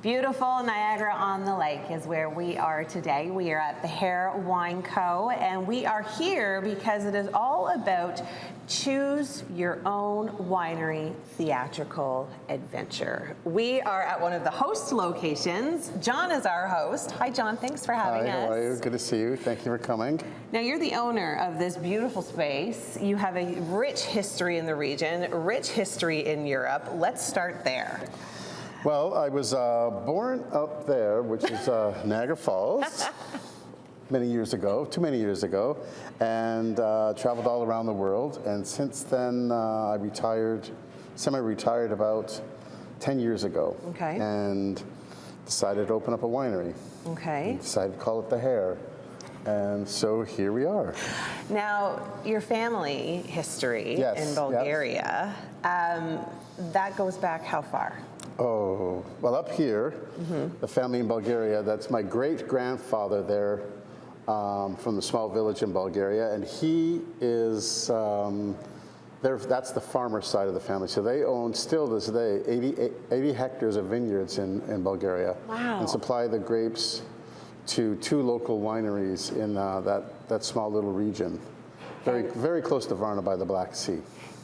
Beautiful Niagara-on-the-Lake is where we are today. We are at the Hare Wine Co. and we are here because it is all about choose your own winery theatrical adventure. We are at one of the host locations. John is our host. Hi John, thanks for having us. Hi, how are you? Good to see you. Thank you for coming. Now you're the owner of this beautiful space. You have a rich history in the region, rich history in Europe. Let's start there. Well, I was born up there, which is Niagara Falls, many years ago, too many years ago, and traveled all around the world. And since then, I retired, semi-retired about 10 years ago. Okay. And decided to open up a winery. Okay. And decided to call it the Hare. And so here we are. Now, your family history in Bulgaria, that goes back how far? Oh, well, up here, the family in Bulgaria, that's my great-grandfather there from the small village in Bulgaria, and he is, that's the farmer side of the family. So they own, still this day, 80 hectares of vineyards in Bulgaria. Wow. And supply the grapes to 2 local wineries in that small little region. Very close to Varna by the Black Sea.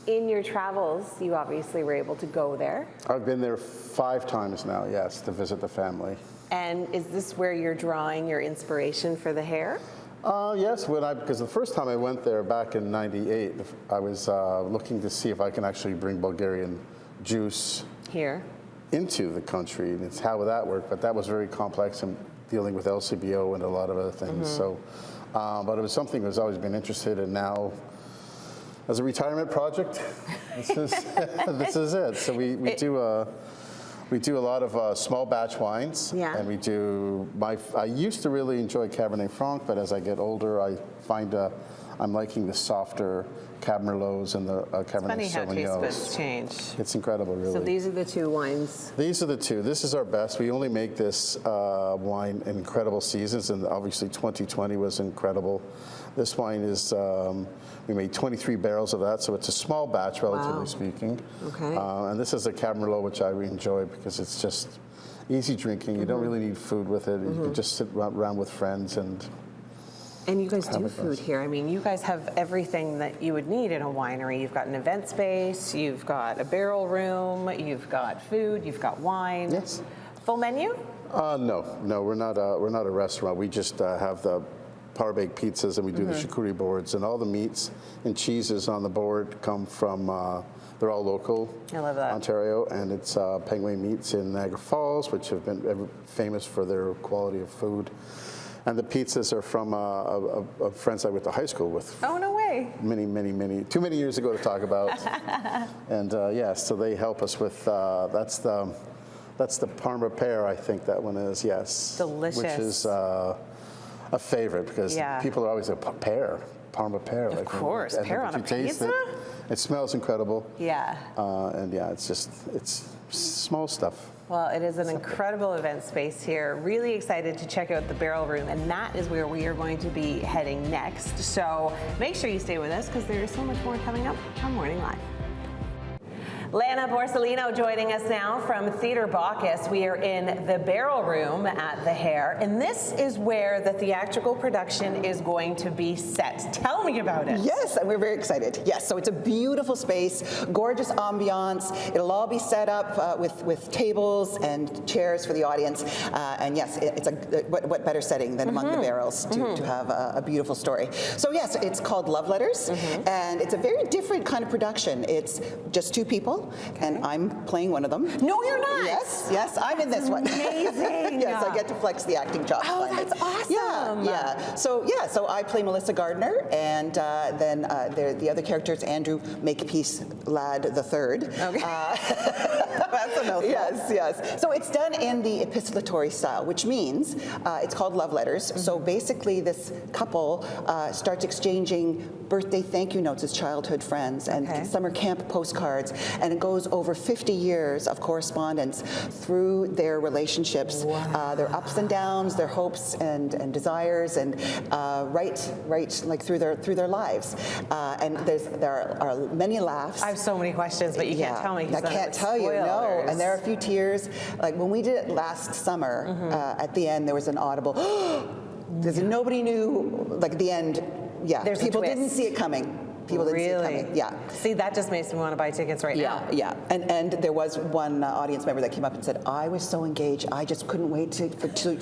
In your travels, you obviously were able to go there. I've been there 5 times now, yes, to visit the family. And is this where you're drawing your inspiration for the Hare? Yes, because the first time I went there back in '98, I was looking to see if I can actually bring Bulgarian juice Here. into the country, and it's how would that work, but that was very complex and dealing with LCBO and a lot of other things. So, but it was something I was always been interested in. Now, as a retirement project, this is it. So we do a lot of small batch wines, and we do. I used to really enjoy Cabernet Franc, but as I get older, I find I'm liking the softer Cab Merlots and the Cabernet Sauvignons. It's funny how taste buds change. It's incredible, really. So these are the 2 wines. These are the 2. This is our best. We only make this wine in incredible seasons, and obviously 2020 was incredible. This wine is, we made 23 barrels of that, so it's a small batch, relatively speaking. Okay. And this is a Cab Merlot, which I really enjoy because it's just easy drinking. You don't really need food with it. You can just sit around with friends and you guys do food here. I mean, you guys have everything that you would need in a winery. You've got an event space, you've got a barrel room, you've got food, you've got wine. Yes. Full menu? No, we're not a restaurant. We just have the power baked pizzas, and we do the charcuterie boards, and all the meats and cheeses on the board come from. They're all local. I love that. Ontario, and it's Penguin Meats in Niagara Falls, which have been famous for their quality of food. And the pizzas are from friends I went to high school with. Oh, no way. Too many years ago to talk about. And so they help us with, that's the Parma pear, I think that one is, yes. Delicious. Which is a favorite because people are always like, pear, Parma pear. Of course, pear on a pizza? It smells incredible. Yeah. And it's small stuff. Well, it is an incredible event space here. Really excited to check out the barrel room, and that is where we are going to be heading next. So make sure you stay with us because there is so much more coming up on Morning Live. Lana Borsellino joining us now from Theater Bacchus. We are in the barrel room at the Hare, and this is where the theatrical production is going to be set. Tell me about it. Yes, and we're very excited. Yes, so it's a beautiful space, gorgeous ambiance. It'll all be set up with tables and chairs for the audience. And yes, it's what better setting than among the barrels to have a beautiful story. So yes, it's called Love Letters, and it's a very different kind of production. It's just 2 people. And I'm playing one of them. No, you're not. Yes, I'm in this one. Amazing. Yes, I get to flex the acting job. Oh, finally. that's awesome. Yeah. So I play Melissa Gardner, and then the other character is Andrew Makepeace Ladd III. Okay. That's a mouthful. Yes. So it's done in the epistolatory style, which means it's called Love Letters. So basically, this couple starts exchanging birthday thank you notes as childhood friends and summer camp postcards, and it goes over 50 years of correspondence through their relationships, their ups and downs, their hopes and desires, and right like through their lives. And there are many laughs. I have so many questions, but you can't tell me. I can't tell you. No, and there are a few tears. Like when we did it last summer, at the end there was an audible, because nobody knew, like at the end, There's a people twist. didn't see it coming. People didn't see it coming. Yeah. See, that just makes me want to buy tickets right now. Yeah. And there was one audience member that came up and said, I was so engaged, I just couldn't wait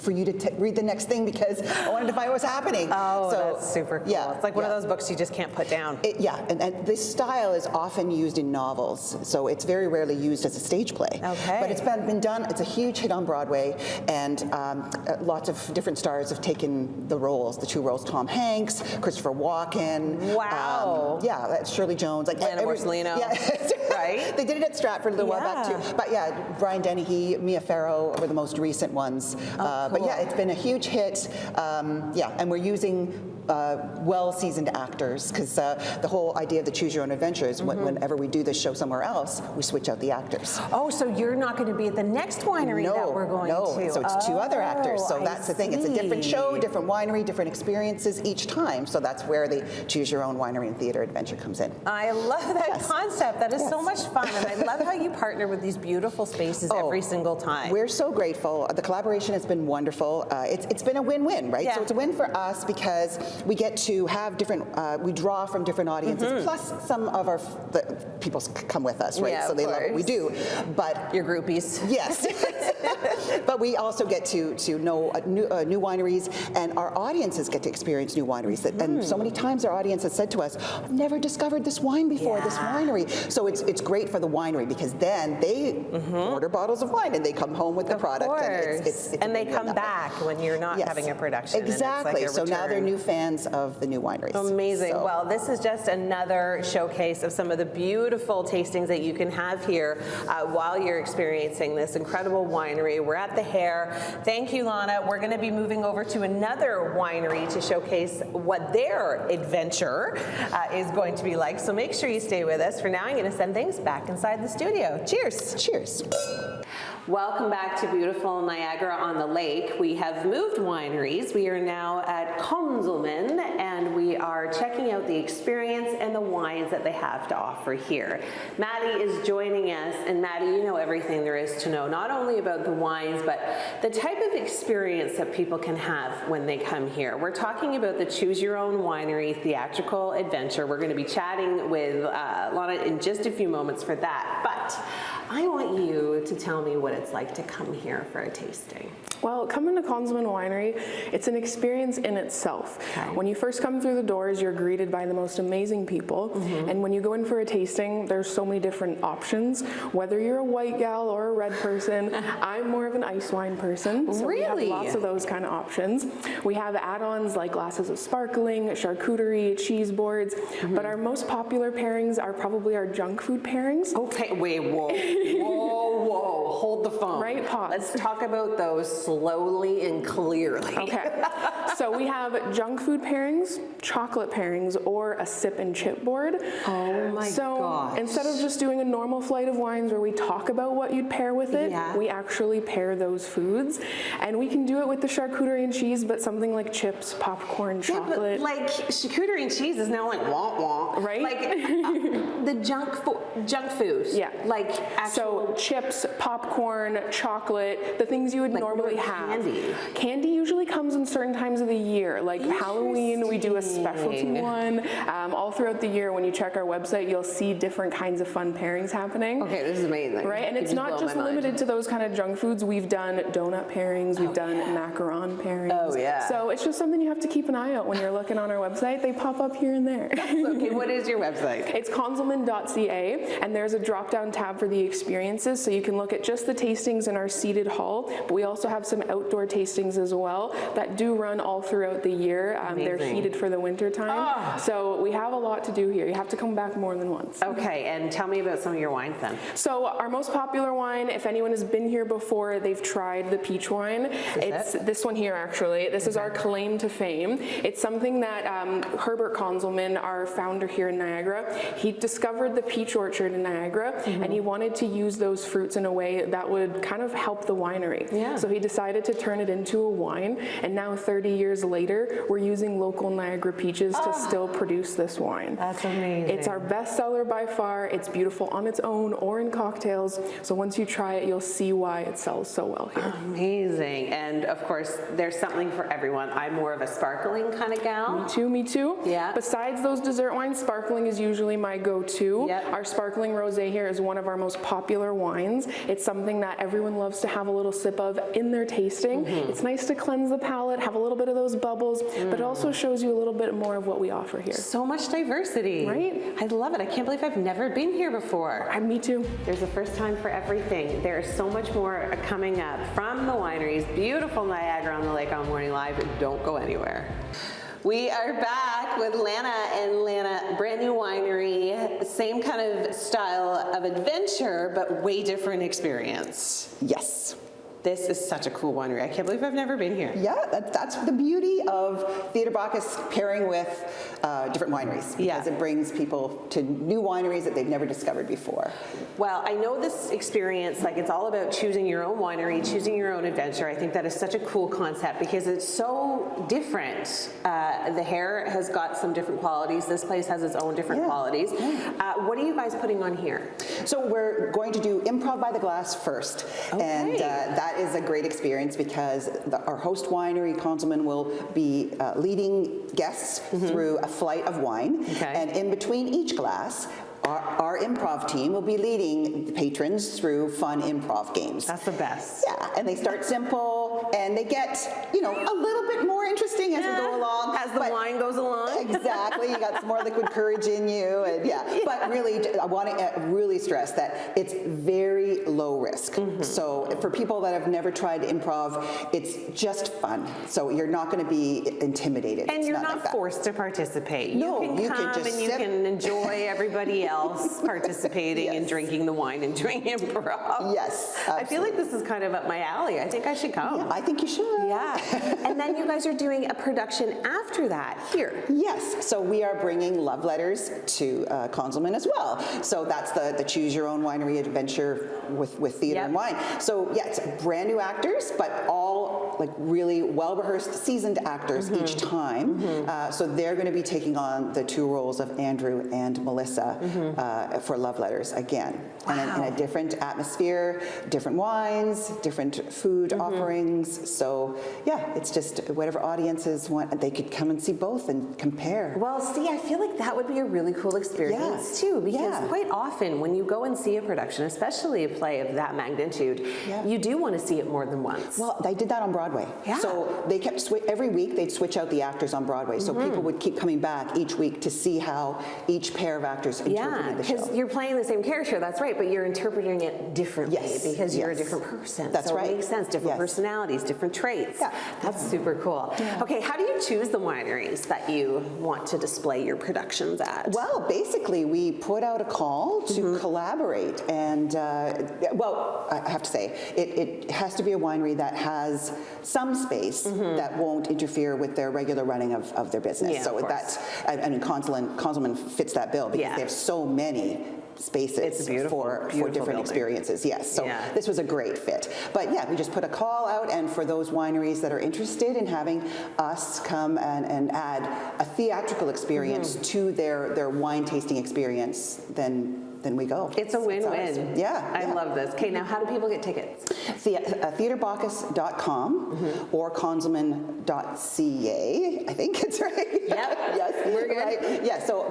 for you to read the next thing because I wanted to find what was happening. Oh, so, that's super cool. Yeah, It's like one of those books you just can't put down. And this style is often used in novels, so it's very rarely used as a stage play. Okay. But it's been done, it's a huge hit on Broadway, and lots of different stars have taken the roles, the 2 roles, Tom Hanks, Christopher Walken. Wow. Shirley Jones. Like Lana Borsellino. Yeah. Right? They did it at Stratford a little while back too. But yeah, Brian Dennehy, Mia Farrow were the most recent ones. But yeah, it's been a huge hit. And we're using well-seasoned actors because the whole idea of the Choose Your Own Adventure is whenever we do this show somewhere else, we switch out the actors. Oh, so you're not going to be at the next winery that we're going to? So it's 2 other actors. So that's the thing. It's a different show, see. different winery, different experiences each time. So that's where the Choose Your Own Winery and Theater Adventure comes in. I love that concept. That is so much fun. And I love how you partner with these beautiful spaces every single time. We're so grateful. The collaboration has been wonderful. It's been a win-win, right? Yeah. So it's a win for us because we get to have different, we draw from different audiences, plus some of the people come with us, right? Yeah, so they love what we do. But your groupies. Yes. But we also get to know new wineries, and our audiences get to experience new wineries. And so many times our audience has said to us, I've never discovered this wine before, this winery. So it's great for the winery because then they order bottles of wine and they come home with the product. And they come back when you're not having a production. Exactly. And it's like so now they're new fans of the new wineries. Amazing. So. Well, this is just another showcase of some of the beautiful tastings that you can have here while you're experiencing this incredible winery. We're at the Hare. Thank you, Lana. We're going to be moving over to another winery to showcase what their adventure is going to be like. So make sure you stay with us. For now, I'm going to send things back inside the studio. Cheers. Cheers. Welcome back to beautiful Niagara on the Lake. We have moved wineries. We are now at Konzelman, and we are checking out the experience and the wines that they have to offer here. Maddie is joining us, and Maddie, you know everything there is to know, not only about the wines, but the type of experience that people can have when they come here. We're talking about the Choose Your Own Winery theatrical adventure. We're going to be chatting with Lana in just a few moments for that, but I want you to tell me what it's like to come here for a tasting. Well, coming to Konzelman Winery, it's an experience in itself. Okay. When you first come through the doors, you're greeted by the most amazing people. And when you go in for a tasting, there's so many different options. Whether you're a white gal or a red person, I'm more of an ice wine person. So we have lots of those kind of options. We have add-ons like glasses of sparkling, charcuterie, cheese boards. But our most popular pairings are probably our junk food pairings. Okay, wait, whoa, whoa, hold the phone. Right, pause. Let's talk about those slowly and clearly. Okay, so we have junk food pairings, chocolate pairings, or a sip and chip board. Oh my gosh. So instead of just doing a normal flight of wines where we talk about what you'd pair with it, we actually pair those foods. And we can do it with the charcuterie and cheese, but something like chips, popcorn, chocolate. But like charcuterie and cheese is now like wah wah. Right? Like the junk food. Yeah. Like actual. So chips, popcorn, chocolate, the things you would normally have. Candy. Candy usually comes in certain times of the year. Like Halloween, we do a specialty one. All throughout the year, when you check our website, you'll see different kinds of fun pairings happening. Okay, this is amazing. Right, and it's not just limited to those kind of junk foods. We've done donut pairings, we've done macaron pairings. Oh yeah. So it's just something you have to keep an eye out when you're looking on our website. They pop up here and there. Okay, what is your website? It's konzelman.ca, and there's a drop-down tab for the experiences, so you can look at just the tastings in our seated hall. But we also have some outdoor tastings as well that do run all throughout the year. They're heated for the winter time. So we have a lot to do here. You have to come back more than once. Okay, and tell me about some of your wines then. So our most popular wine, if anyone has been here before, they've tried the peach wine. It's this one here, actually. This is our claim to fame. It's something that Herbert Konzelman, our founder here in Niagara, he discovered the peach orchard in Niagara, and he wanted to use those fruits in a way that would kind of help the winery. Yeah. So he decided to turn it into a wine, and now 30 years later, we're using local Niagara peaches to still produce this wine. That's amazing. It's our best seller by far. It's beautiful on its own or in cocktails. So once you try it, you'll see why it sells so well here. Amazing. And of course, there's something for everyone. I'm more of a sparkling kind of gal. Me too. Yeah. Besides those dessert wines, sparkling is usually my go-to. Yep. Our sparkling rosé here is one of our most popular wines. It's something that everyone loves to have a little sip of in their tasting. It's nice to cleanse the palate, have a little bit of those bubbles, but it also shows you a little bit more of what we offer here. So much diversity. Right? I love it. I can't believe I've never been here before. Me too. There's a first time for everything. There is so much more coming up from the wineries. Beautiful Niagara on the Lake on Morning Live. Don't go anywhere. We are back with Lana and Lana, brand new winery, same kind of style of adventure, but way different experience. Yes. This is such a cool winery. I can't believe I've never been here. Yeah, that's the beauty of Theatre Bacchus pairing with different wineries, because it brings people to new wineries that they've never discovered before. Well, I know this experience, like it's all about choosing your own winery, choosing your own adventure. I think that is such a cool concept because it's so different. The hair has got some different qualities. This place has its own different qualities. What are you guys putting on here? So we're going to do Improv by the Glass first. And that is a great experience because our host winery, Konzelman, will be leading guests through a flight of wine. And in between each glass, our improv team will be leading the patrons through fun improv games. That's the best. Yeah, and they start simple and they get, a little bit more interesting as we go along. As the wine goes along. Exactly, you got some more liquid courage in you, and But really, I want to really stress that it's very low risk. So for people that have never tried improv, it's just fun. So you're not going to be intimidated. And you're not forced to participate. No, you can come and you can enjoy everybody else participating and drinking the wine and doing improv. Yes, I feel like this is kind of up my alley. I think I should come. Yeah, I think you should. Yeah. And then you guys are doing a production after that here. Yes. So we are bringing love letters to Konzelman as well. So that's the Choose Your Own Winery adventure with theater and wine. So it's brand new actors, but all like really well-rehearsed, seasoned actors each time. So they're going to be taking on the two roles of Andrew and Melissa for love letters again. And in a different atmosphere, different wines, different food offerings. So it's just whatever audiences want, they could come and see both and compare. Well, see, I feel like that would be a really cool experience too, because quite often when you go and see a production, especially a play of that magnitude, you do want to see it more than once. Well, they did that on Broadway. So they kept every week they'd switch out the actors on Broadway. So people would keep coming back each week to see how each pair of actors interpreted the show. Because you're playing the same character, that's right, but you're interpreting it differently because you're a different person. That's right. It makes sense, different personalities, different traits. That's super cool. Okay, how do you choose the wineries that you want to display your productions at? Well, basically, we put out a call to collaborate. And, I have to say, it has to be a winery that has some space that won't interfere with their regular running of their business. Yeah, so that's, Konzelman fits that bill because they have so many spaces for different experiences. Yes, so this was a great fit. But we just put a call out, and for those wineries that are interested in having us come and add a theatrical experience to their wine tasting experience, then we go. It's a win-win. I love this. Okay, now how do people get tickets? theaterbacchus.com or konzelman.ca, I think it's right. Yep. Yes, we're good. Right. Yeah, so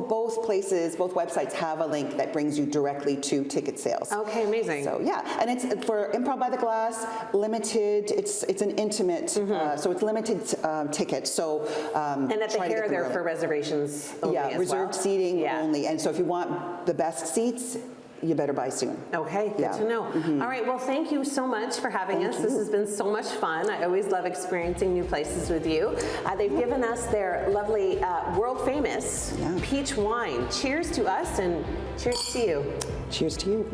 both places, both websites have a link that brings you directly to ticket sales. Okay, amazing. So and it's for Improv by the Glass, limited. It's an intimate, so it's limited tickets. So and at the hair there for reservations only as reserved seating only. And so if you want the best seats, you better buy soon. Okay, good to know. All right, well, thank you so much for having us. This has been so much fun. I always love experiencing new places with you. They've given us their lovely, world-famous peach wine. Cheers to us and cheers to you. Cheers to you.